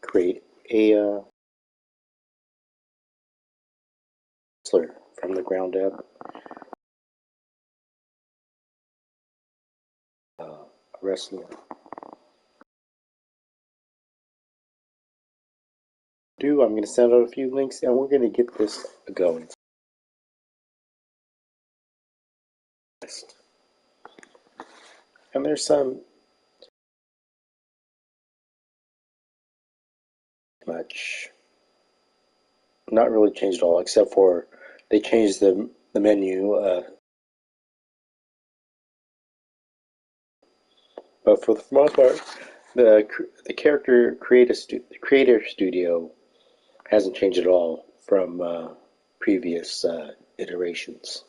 create a wrestler from the ground up. Wrestler. I'm going to send out a few links and we're going to get this going. And there's some much not really changed at all, except for they changed the menu. But for the most part, the creator studio hasn't changed at all from previous iterations.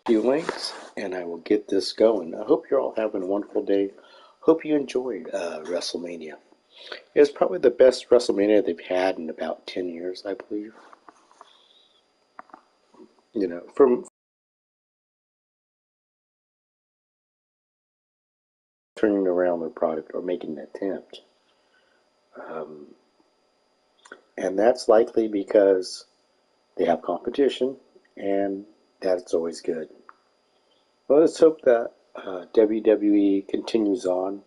A few links, and I will get this going. I hope you're all having a wonderful day. Hope you enjoyed WrestleMania. It was probably the best WrestleMania they've had in about 10 years, I believe. You know, from turning around their product or making an attempt. And that's likely because they have competition, and that's always good. Well, let's hope that WWE continues on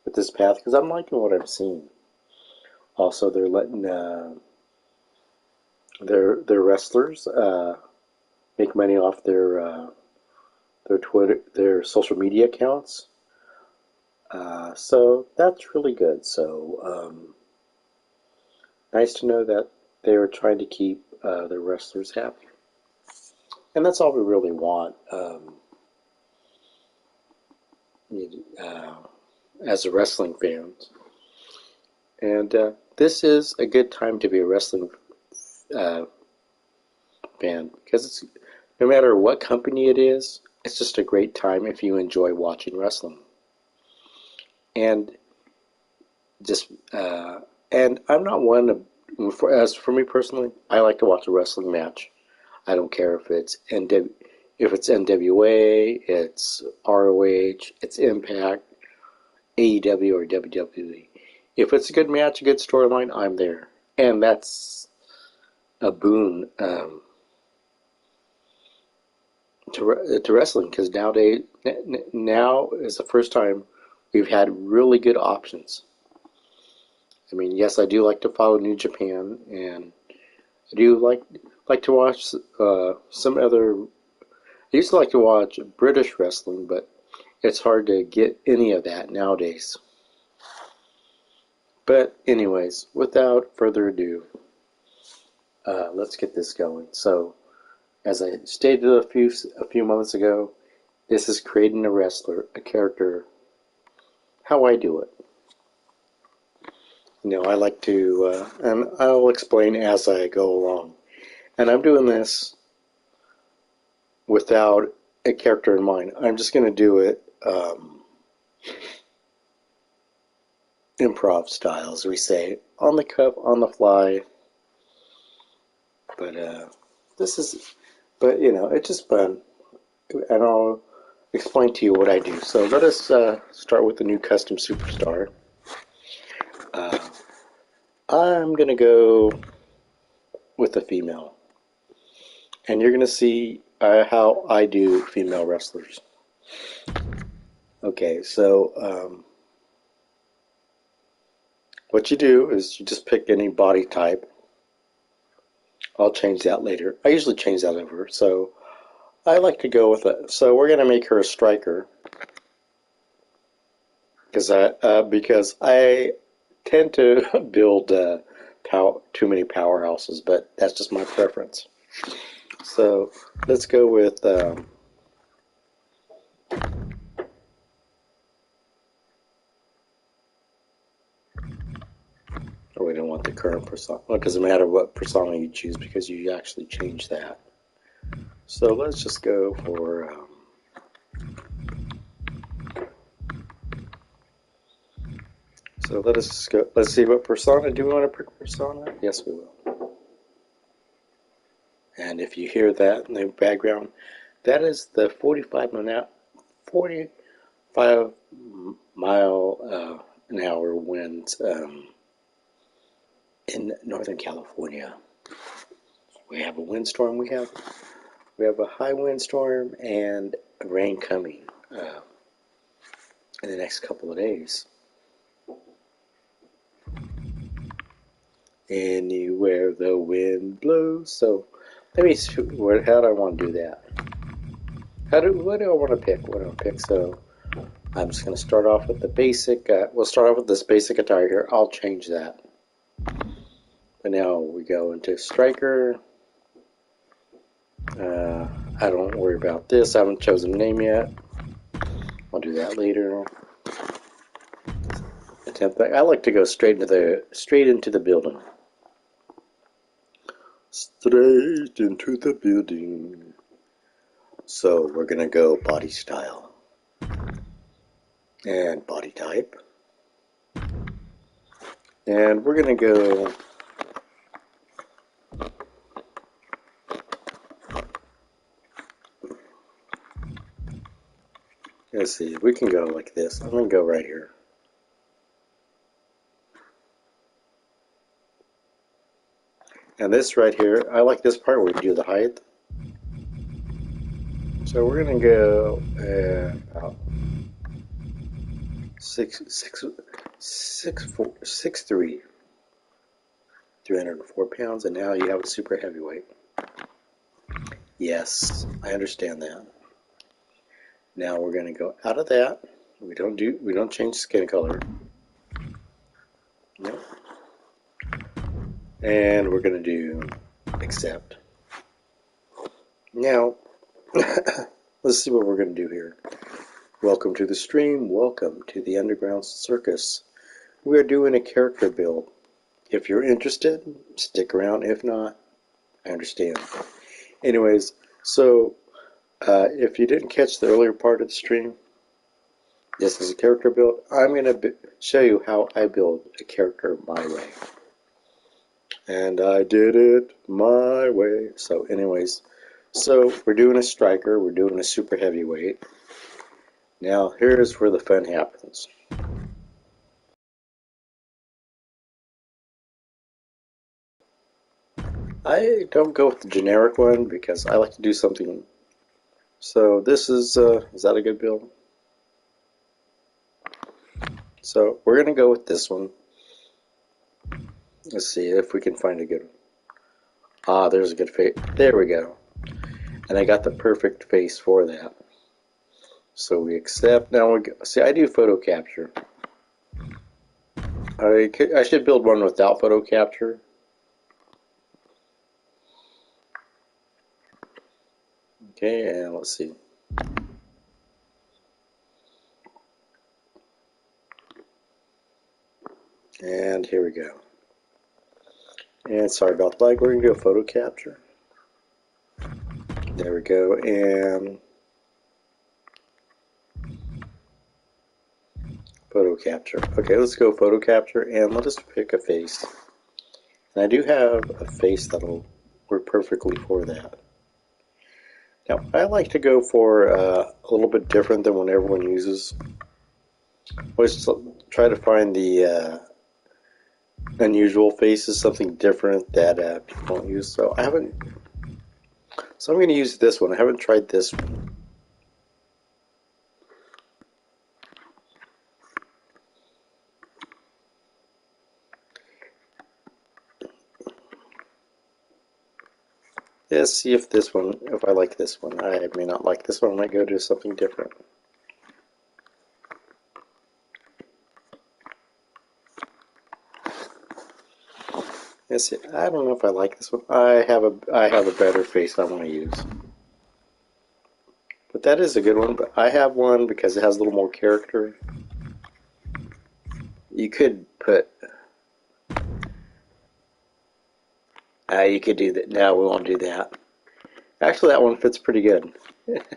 with this path, because I'm liking what I'm seeing. Also, they're letting their wrestlers make money off their social media accounts. So that's really good. So nice to know that they are trying to keep their wrestlers happy, and that's all we really want as a wrestling fans. And this is a good time to be a wrestling fan, because it's no matter what company it is, it's just a great time if you enjoy watching wrestling. And just and I'm not one to, as for me personally, I like to watch a wrestling match. I don't care if it's NWA, it's ROH, it's Impact, AEW, or WWE. If it's a good match, a good storyline, I'm there, and that's a boon to wrestling, because nowadays, now is the first time we've had really good options. I mean, yes, I do like to follow New Japan, and I do like to watch some other. I used to like to watch British wrestling, but it's hard to get any of that nowadays. But anyways, without further ado, let's get this going. So, as I stated a few moments ago, this is creating a character, how I do it. You know, I like to, and I'll explain as I go along. And I'm doing this without a character in mind. I'm just going to do it improv style, as we say, on the cuff, on the fly. But you know, it's just fun, and I'll explain to you what I do. So let us start with the new custom superstar. I'm gonna go with a female, and you're gonna see how I do female wrestlers. Okay, so what you do is you just pick any body type. I'll change that later. I usually change that over. So I like to go with it. So we're going to make her a striker, because I tend to build too many powerhouses, but that's just my preference. So let's go with oh, we don't want the current persona. Well, it doesn't matter what persona you choose, because you actually change that. So let's just go for so let us just go. Let's see what persona. Do we want to pick persona? Yes, we will. And if you hear that in the background, that is the 45 mile an hour wind Northern California. We have a windstorm. We have a high windstorm and rain coming in the next couple of days. Anywhere the wind blows. So let me see, how do I want to do that? What do I want to pick? What do I want to pick? So I'm just going to start off with the basic. We'll start off with this basic attire here. I'll change that. But now we go into striker. I don't worry about this. I haven't chosen a name yet. I'll do that later. I like to go straight into the building. Straight into the building. So we're gonna go body style and body type, and we're gonna go. Let's see. We can go like this. I'm gonna go right here. And this right here, I like this part where we do the height. So we're gonna go about 6'3", 304 pounds, and now you have a super heavyweight. Yes, I understand that. Now we're gonna go out of that. We don't change skin color. Nope. And we're going to do accept. Now, let's see what we're going to do here. Welcome to the stream. Welcome to the Underground Circus. We are doing a character build. If you're interested, stick around. If not, I understand. Anyways, so if you didn't catch the earlier part of the stream, this is a character build. I'm going to show you how I build a character my way. And I did it my way. So anyways, so we're doing a striker. We're doing a super heavyweight. Now here's where the fun happens. I don't go with the generic one because I like to do something. So this is that a good build? So we're going to go with this one. Let's see if we can find a good one. Ah, there's a good face. There we go. And I got the perfect face for that. So we accept. Now we go. See, I do photo capture. I should build one without photo capture. Okay, and let's see. And here we go. And sorry about the lag, we're going to do a photo capture. There we go, and photo capture. Okay, let's go photo capture, and let us pick a face. And I do have a face that'll work perfectly for that. Now, I like to go for a little bit different than what everyone uses. Always try to find the unusual faces, something different that people don't use. So I'm going to use this one. I haven't tried this one. Let's see if I like this one. I may not like this one. I might go do something different. Let's see. I don't know if I like this one. I have a better face I want to use. But that is a good one. But I have one because it has a little more character. You could put. You could do that. No, we won't do that. Actually, that one fits pretty good.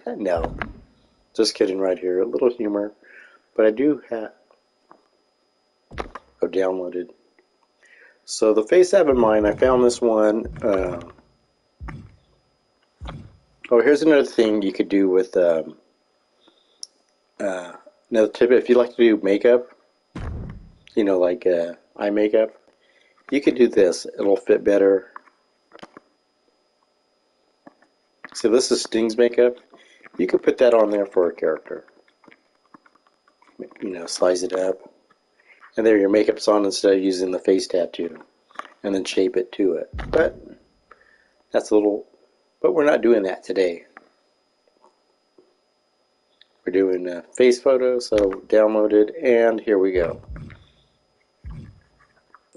No, just kidding. Right here, a little humor. But I do have. Oh, downloaded. So the face I have in mind, I found this one. Oh, here's another thing you could do with another tip. If you like to do makeup, like eye makeup, You could do this. It'll fit better. So this is Sting's makeup. You could put that on there for a character. You know, slice it up. And there your makeup's on instead of using the face tattoo. And then shape it to it. But that's a little... But we're not doing that today. We're doing a face photo, so download it, and here we go.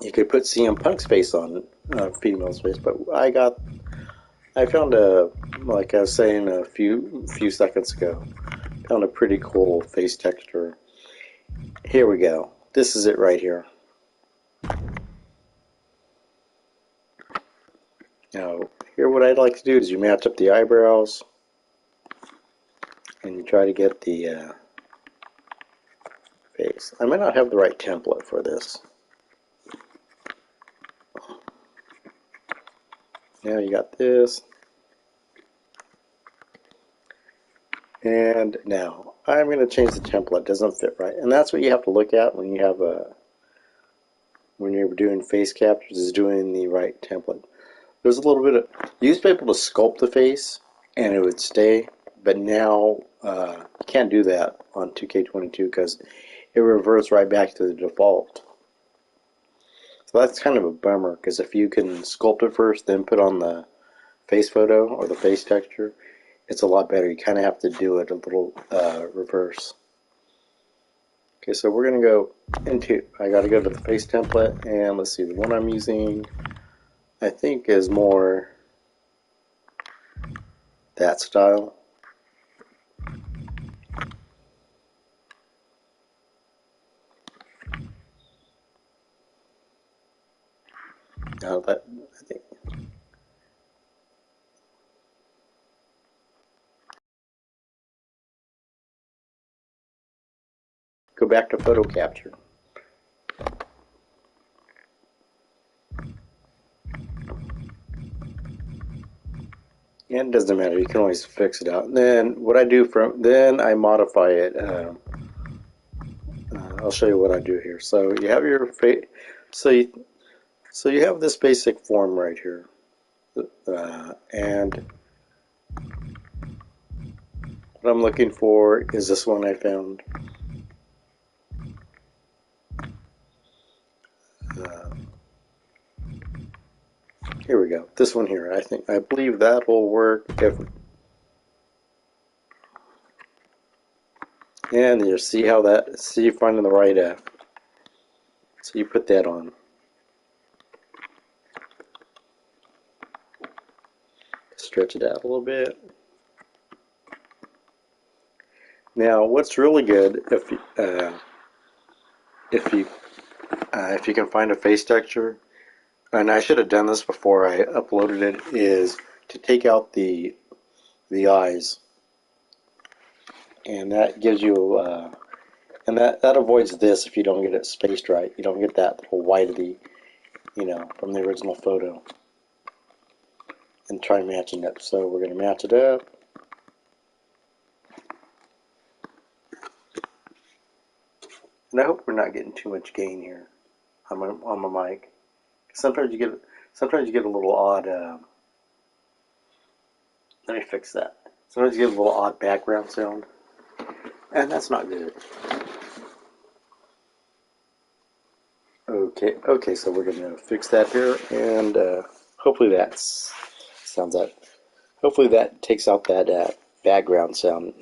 You could put CM Punk's face on female's face, but I found a, like I was saying a few seconds ago, found a pretty cool face texture. Here we go. This is it right here. Now, here what I'd like to do is you match up the eyebrows, and you try to get the face. I might not have the right template for this. Now you got this. And now I'm going to change the template. It doesn't fit right. And that's what you have to look at when you have when you're doing face captures, is doing the right template. There's a little bit of, you used to be able to sculpt the face and it would stay, but now you can't do that on 2K22 because it reverts right back to the default. So that's kind of a bummer, because if you can sculpt it first, then put on the face photo or the face texture, it's a lot better. You kind of have to do it a little reverse. Okay, so we're going to go into, I got to go to the face template, and let's see, the one I'm using, I think is more that style. Now that, I think. Go back to photo capture. And it doesn't matter, you can always fix it out. And then what I do then I modify it. I'll show you what I do here. So you have your face, so you have this basic form right here. And what I'm looking for is this one I found. Here we go. This one here. I believe that will work. And you see how that. See finding the right. So you put that on. Stretch it out a little bit. Now, what's really good if you can find a face texture, and I should have done this before I uploaded it, is to take out the eyes, and that gives you and that avoids this if you don't get it spaced right. You don't get that little white of the, from the original photo. And try matching it. So we're going to match it up. And I hope we're not getting too much gain here on my mic. Sometimes you get a little odd. Let me fix that. Sometimes you get a little odd background sound, and that's not good. Okay. So we're going to fix that here, and hopefully that sounds that. Hopefully that takes out that background sound.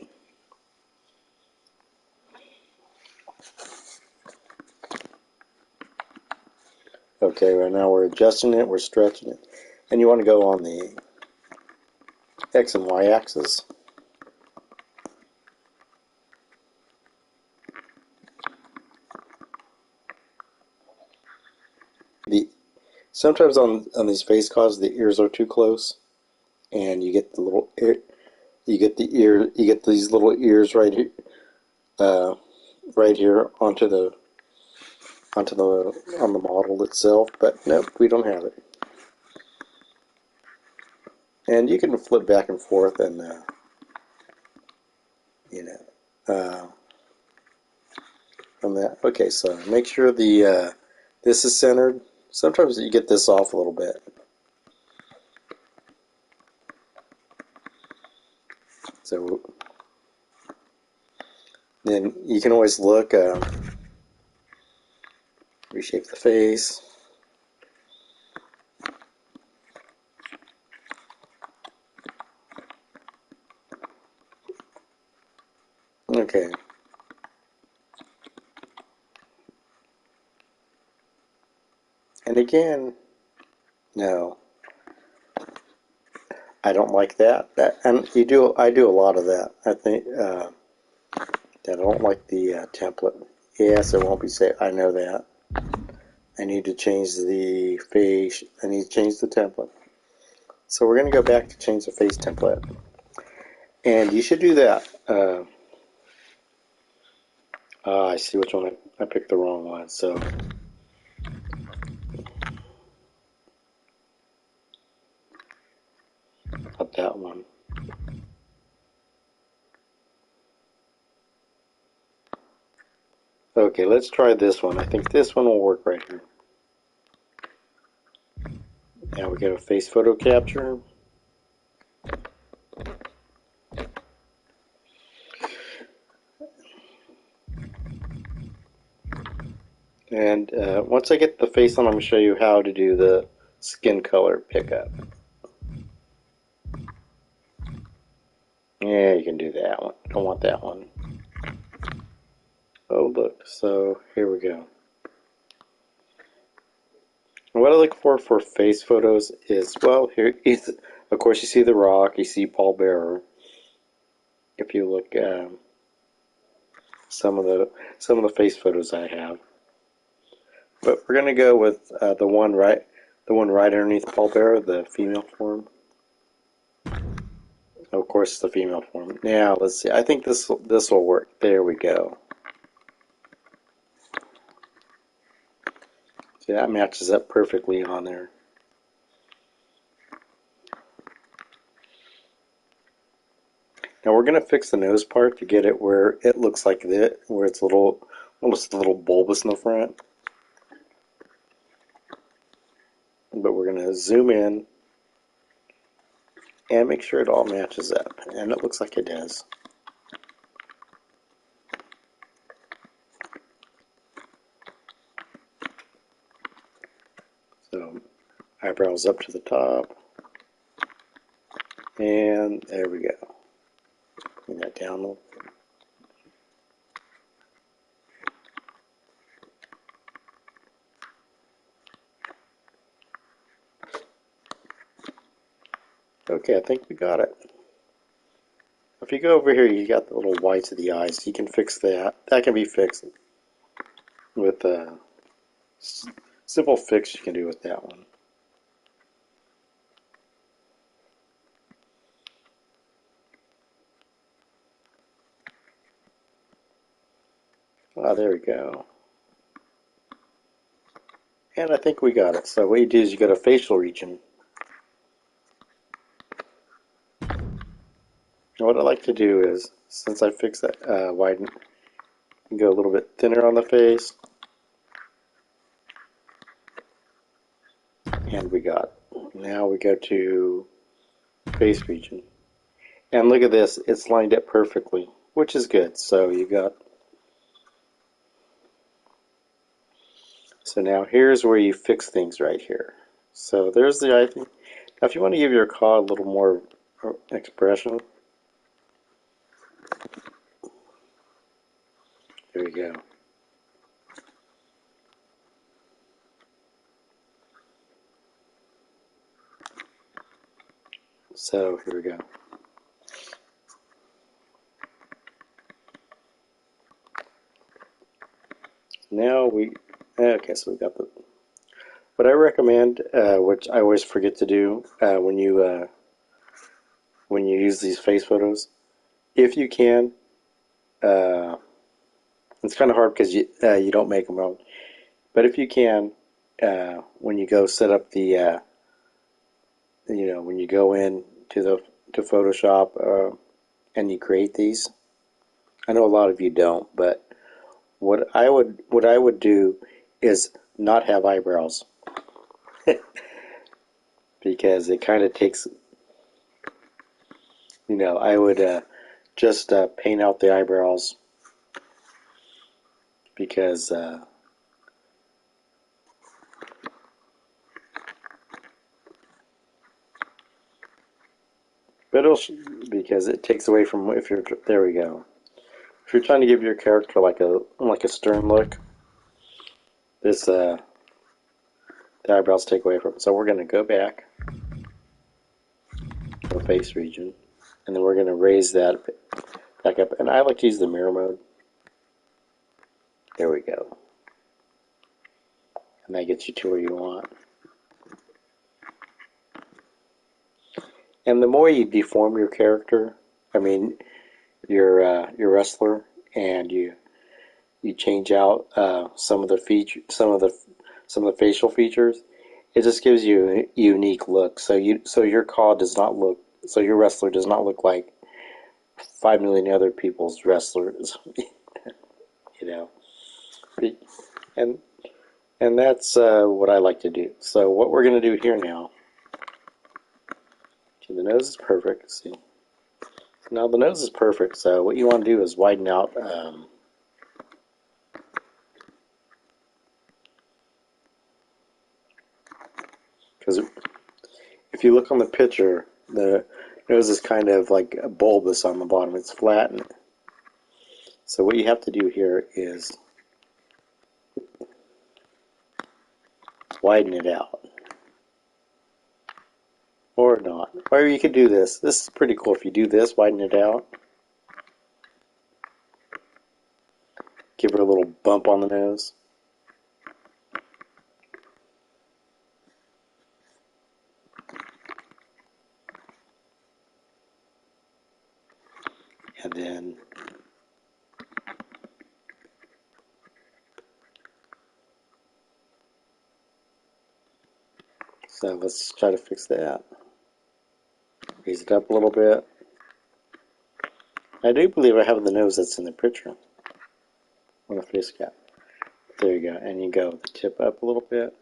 Okay, right now we're adjusting it, we're stretching it. And you want to go on the X and Y axis. Sometimes on these face CAWs, the ears are too close, and you get the little ear, you get these little ears right here, on the model itself. But nope, we don't have it. And you can flip back and forth, and from that. Okay, so make sure this is centered. sometimes you get this off a little bit. So then you can always look, reshape the face. Okay. And again, no, I don't like that. And I do a lot of that. I think that I don't like the template. Yes, it won't be safe. I know that. I need to change the face. I need to change the template. So we're going to go back to change the face template. And you should do that. I see which one I picked the wrong one. So not that one. Okay, let's try this one. I think this one will work right here. Now we go to face photo capture. And once I get the face on, I'm going to show you how to do the skin color pickup. Yeah, you can do that one. Don't want that one. Oh, look. So here we go. And what I look for face photos is, well, here is, of course, you see The Rock, you see Paul Bearer. If you look, some of the face photos I have. But we're gonna go with the one right underneath Paul Bearer, the female form. Of course, the female form. Now let's see. I think this will work. There we go. See, that matches up perfectly on there. Now we're gonna fix the nose part to get it where it looks like that, where it's almost a little bulbous in the front. But we're gonna zoom in and make sure it all matches up, and it looks like it does. So eyebrows up to the top, and there we go. Bring that down a little. Okay, I think we got it. If you go over here, you got the little whites of the eyes. You can fix that. That can be fixed with a simple fix you can do with that one. Ah, there we go. And I think we got it. So what you do is you go to facial region. And what I like to do is, since I fixed that widen, go a little bit thinner on the face. And we got it. Now we go to face region. And look at this, it's lined up perfectly, which is good. So you got, so now here's where you fix things right here. So there's the eye thing. Now if you want to give your CAW a little more expression, there you go. So here we go. Now okay, so we got the, what I recommend, which I always forget to do when you use these face photos, if you can, it's kind of hard because you don't make them out, but if you can, when you go set up the, when you go in to Photoshop and you create these, I know a lot of you don't, but what I would do is not have eyebrows. because it kind of takes, I would just paint out the eyebrows because but because it takes away from if you're there we go. If you're trying to give your character like a stern look, this the eyebrows take away from it. So we're going to go back to the face region, and then we're going to raise that back up. And I like to use the mirror mode. There we go. And that gets you to where you want. And the more you deform your character, I mean your wrestler, and you change out some of the facial features, it just gives you a unique look. So your CAW does not look, so your wrestler does not look like 5 million other people's wrestlers, you know. And that's what I like to do. So what we're going to do here now, okay, the nose is perfect. See, so now the nose is perfect. So what you want to do is widen out. Because if you look on the picture, the nose is kind of like bulbous on the bottom. It's flattened. So what you have to do here is widen it out. Or not. Or you could do this. This is pretty cool. If you do this, widen it out. Give her a little bump on the nose. And then so let's try to fix that. Raise it up a little bit. I do believe I have the nose that's in the picture on the face cap. There you go. And you go the tip up a little bit.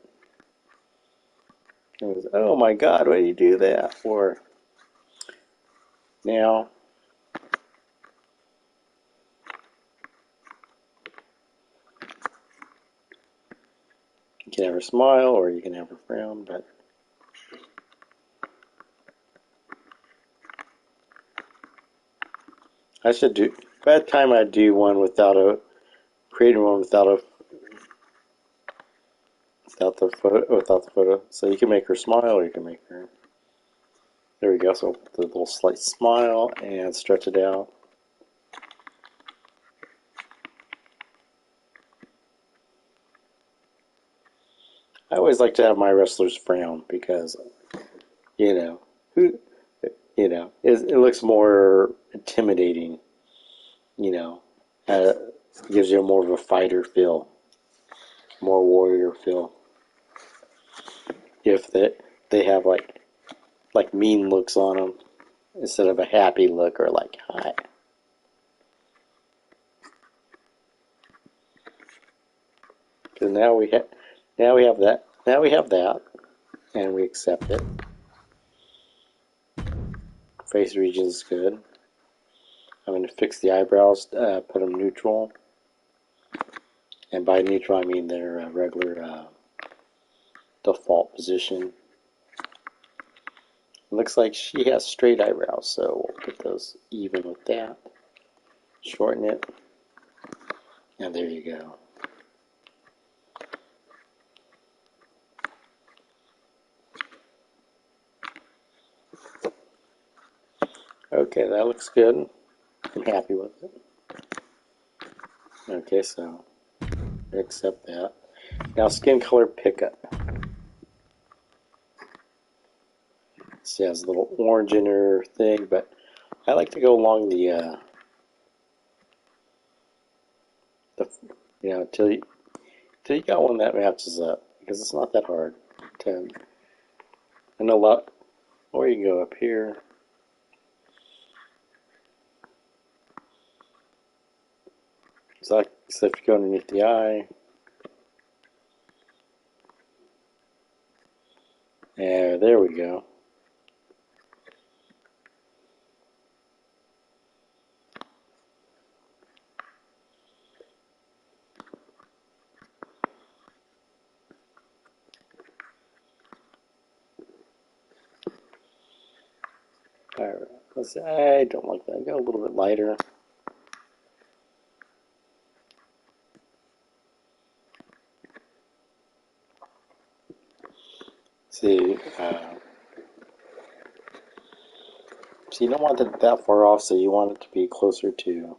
And it was, oh my God, why do you do that for? Now, you can have her smile or you can have her frown, but I should do, by the time I do one creating one without the photo. So you can make her smile or you can make her, there we go. So the little slight smile and stretch it out. I always like to have my wrestlers frown because, who, it looks more intimidating, uh, gives you more of a fighter feel, more warrior feel. If they have like mean looks on them instead of a happy look or like hi. Because now we have that, and we accept it. Face region is good. I'm going to fix the eyebrows, put them neutral. And by neutral, I mean their regular default position. It looks like she has straight eyebrows, so we'll put those even with that. Shorten it. And there you go. Okay, that looks good. I'm happy with it. Okay, so accept that. Now skin color pickup. She has a little orange in her thing, but I like to go along the till you got one that matches up, because it's not that hard. I know a lot. Or you can go up here. So if you go underneath the eye, Yeah, there we go. Alright, let's see. I don't like that. Go a little bit lighter. See, so you don't want it that far off, so you want it to be closer to.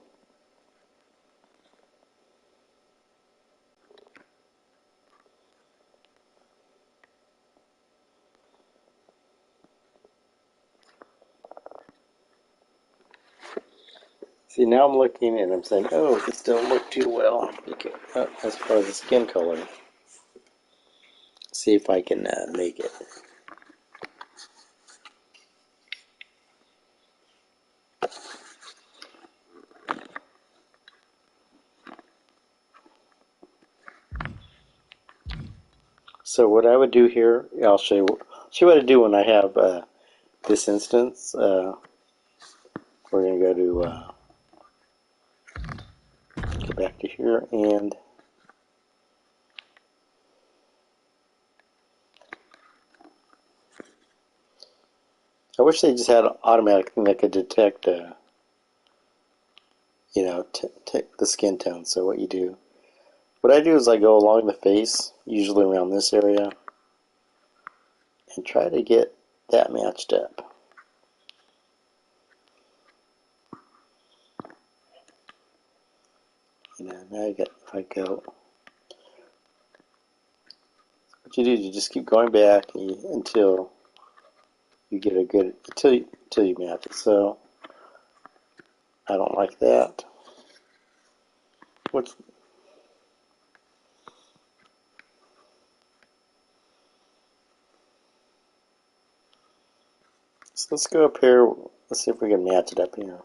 See, now I'm looking and I'm saying, oh, this don't look too well. Okay. As far as the skin color. See if I can make it. So what I would do here, I'll show you what I do when I have this instance. We're going to go back to here, and I wish they just had an automatic thing that could detect, the skin tone. So what I do is I go along the face, usually around this area, and try to get that matched up. Now if I go, what you do is you just keep going back until you get a good, until you match it. So I don't like that. So let's go up here. Let's see if we can match it up here.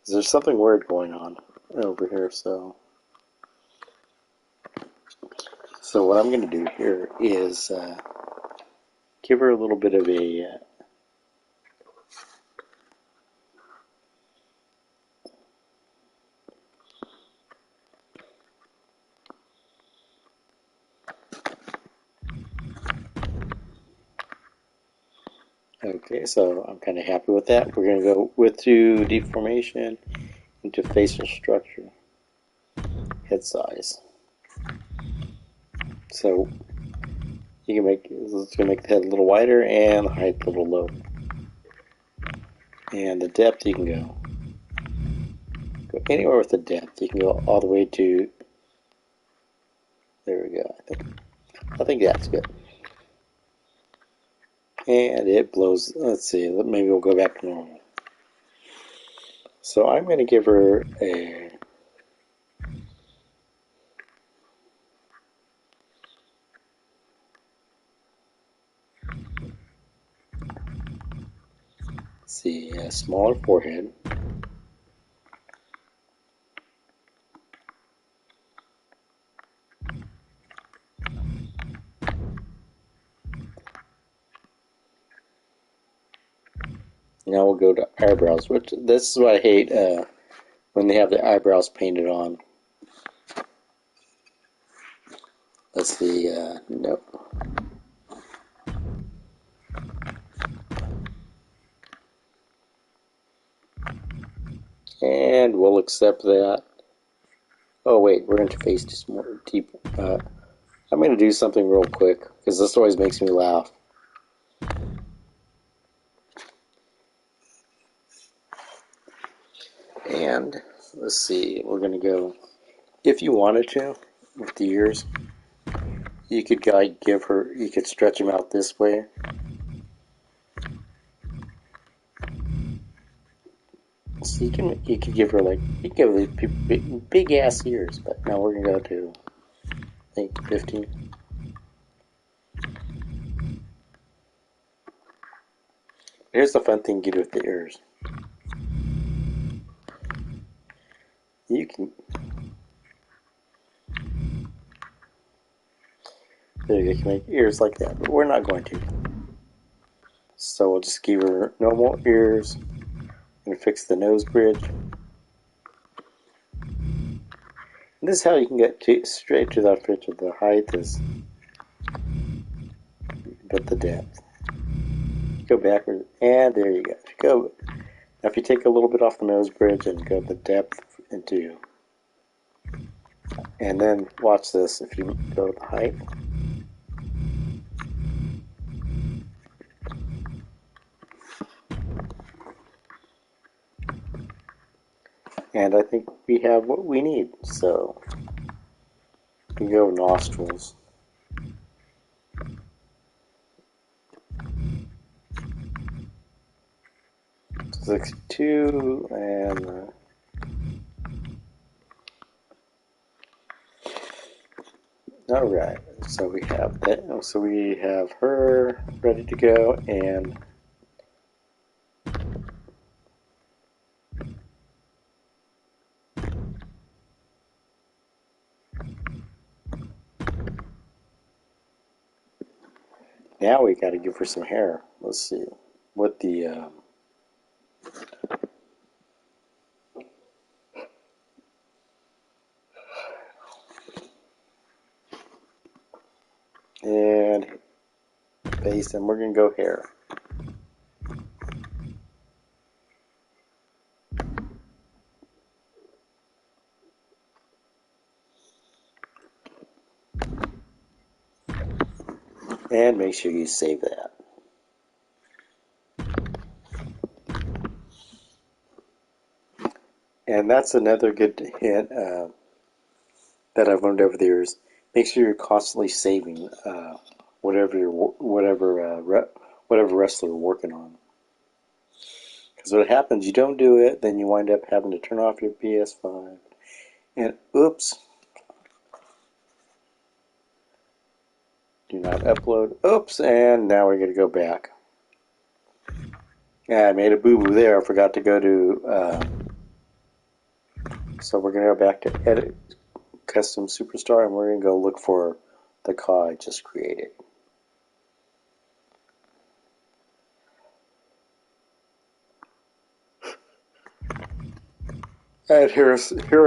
There's something weird going on over here. So what I'm going to do here is give her a little bit of a okay, so I'm kind of happy with that. We're going to go to deformation, into facial structure, head size. So you can make, it's going to make the head a little wider and the height a little lower. And the depth, you can go anywhere with the depth. You can go all the way to, there we go. I think that's good. And it blows, let's see, maybe we'll go back to normal. So I'm going to give her a, see, a smaller forehead. Now we'll go to eyebrows, which this is what I hate when they have the eyebrows painted on. Let's see, nope. And we'll accept that. Oh wait, we're going to face just more deep. I'm going to do something real quick because this always makes me laugh. And let's see, we're going to go, if you wanted to, with the ears, you could you could stretch them out this way. So you could give her you can give her big ass ears, but now we're going to go to, I think, 15. Here's the fun thing you do with the ears. You can There you can make ears like that, but we're not going to. So we'll just give her normal ears and fix the nose bridge. And this is how you can get straight to the pitch of the height is, but the depth. Go backwards, and there you go. Now if you take a little bit off the nose bridge and go the depth into, and then watch this, if you go to the height, and I think we have what we need. So we go nostrils. 62 and all right. So we have that. So we have her ready to go, and now we got to give her some hair. Let's see what the and base, and we're gonna go hair. And make sure you save that. And that's another good hint that I've learned over the years. Make sure you're constantly saving whatever wrestler you're working on. Because what happens, you don't do it, then you wind up having to turn off your PS5, and oops, do not upload. Oops, and now we're going to go back. Yeah, I made a boo-boo there. I forgot to go to. So we're going to go back to Edit Custom Superstar, and we're going to go look for the CAW I just created. And here are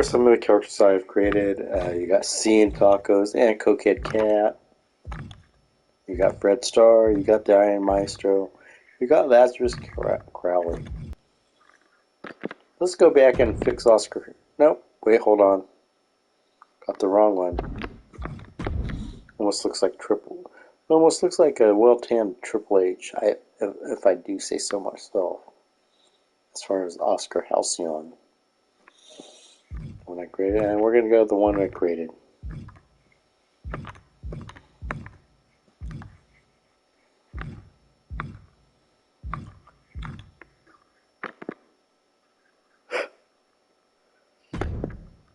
some of the characters I've created. You got C and Tacos and Coquette Cat. You got Fred Starr. You got the Iron Maestro. You got Lazarus Crowley. Let's go back and fix Oscar. Nope. Wait, hold on. Got the wrong one. Almost looks like triple. Almost looks like a well-tanned Triple H. If I do say so myself. As far as Oscar Halcyon. When I created, and we're going to go with the one I created.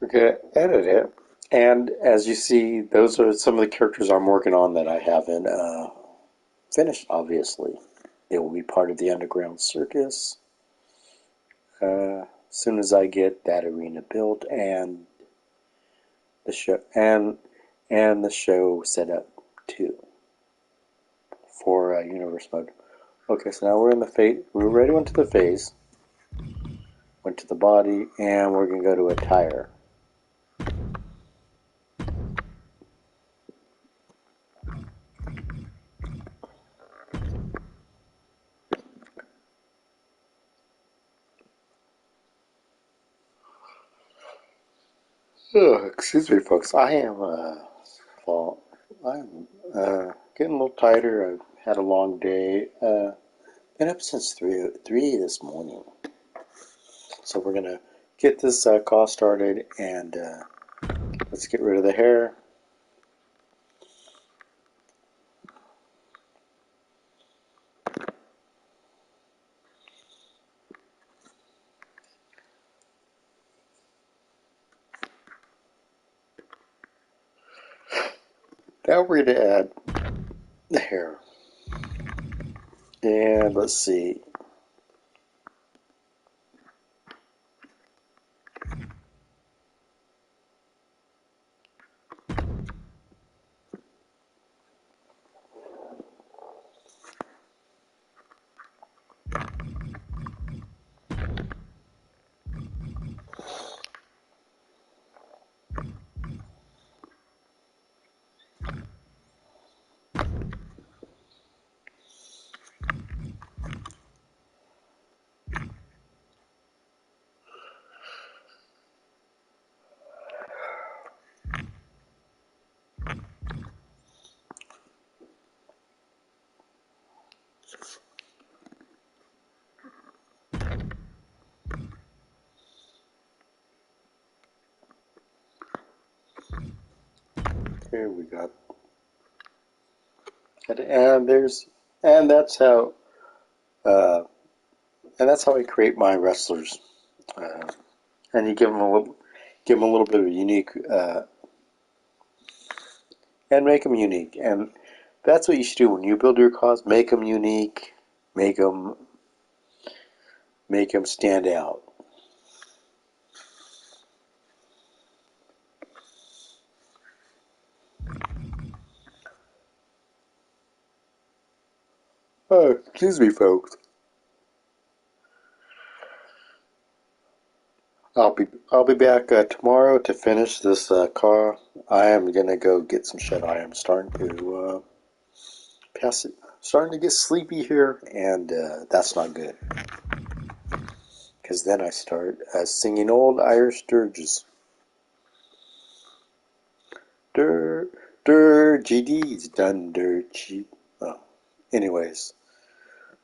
We're going to edit it, and as you see, those are some of the characters I'm working on that I haven't finished, obviously. It will be part of the Underground Circus as soon as I get that arena built and the show the show set up too for universe mode. Okay, so now we're in the phase. We already went to the phase, went to the body, and we're gonna go to attire. Oh, excuse me, folks. I am I'm getting a little tighter. I've had a long day. Been up since three this morning. So we're gonna get this call started, and let's get rid of the hair. Now we're gonna add the hair, and let's see. Here we got, and there's, and that's how, uh, and that's how I create my wrestlers. Uh, and you give them a little bit of a unique, and make them unique. And that's what you should do when you build your CAWs. Make them unique. Make them stand out. Oh, excuse me, folks. I'll be back tomorrow to finish this car. I am gonna go get some shut eye. I'm starting to pass it. Starting to get sleepy here, and that's not good. Because then I start singing old Irish dirges. Dur, GD's done dirt cheap. Oh. Anyways,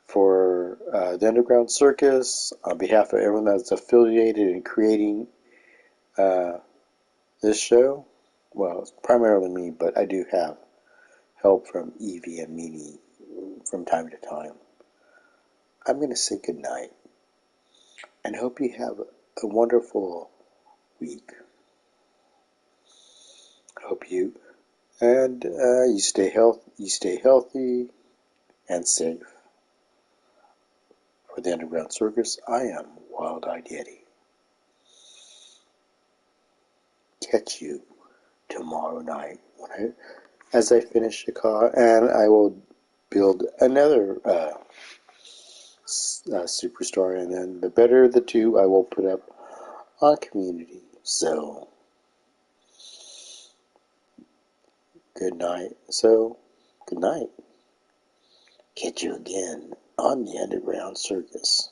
for the Underground Circus, on behalf of everyone that's affiliated in creating this show, well, it's primarily me, but I do have help from Evie and Mimi from time to time. I'm going to say goodnight and hope you have a wonderful week. Hope you and you stay healthy and safe. For the Underground Circus, I am Wild-Eyed Yeti. Catch you tomorrow night as I finish the car, and I will build another superstar, and then the better of the two I will put up on community. So, good night. Catch you again on the Underground Circus.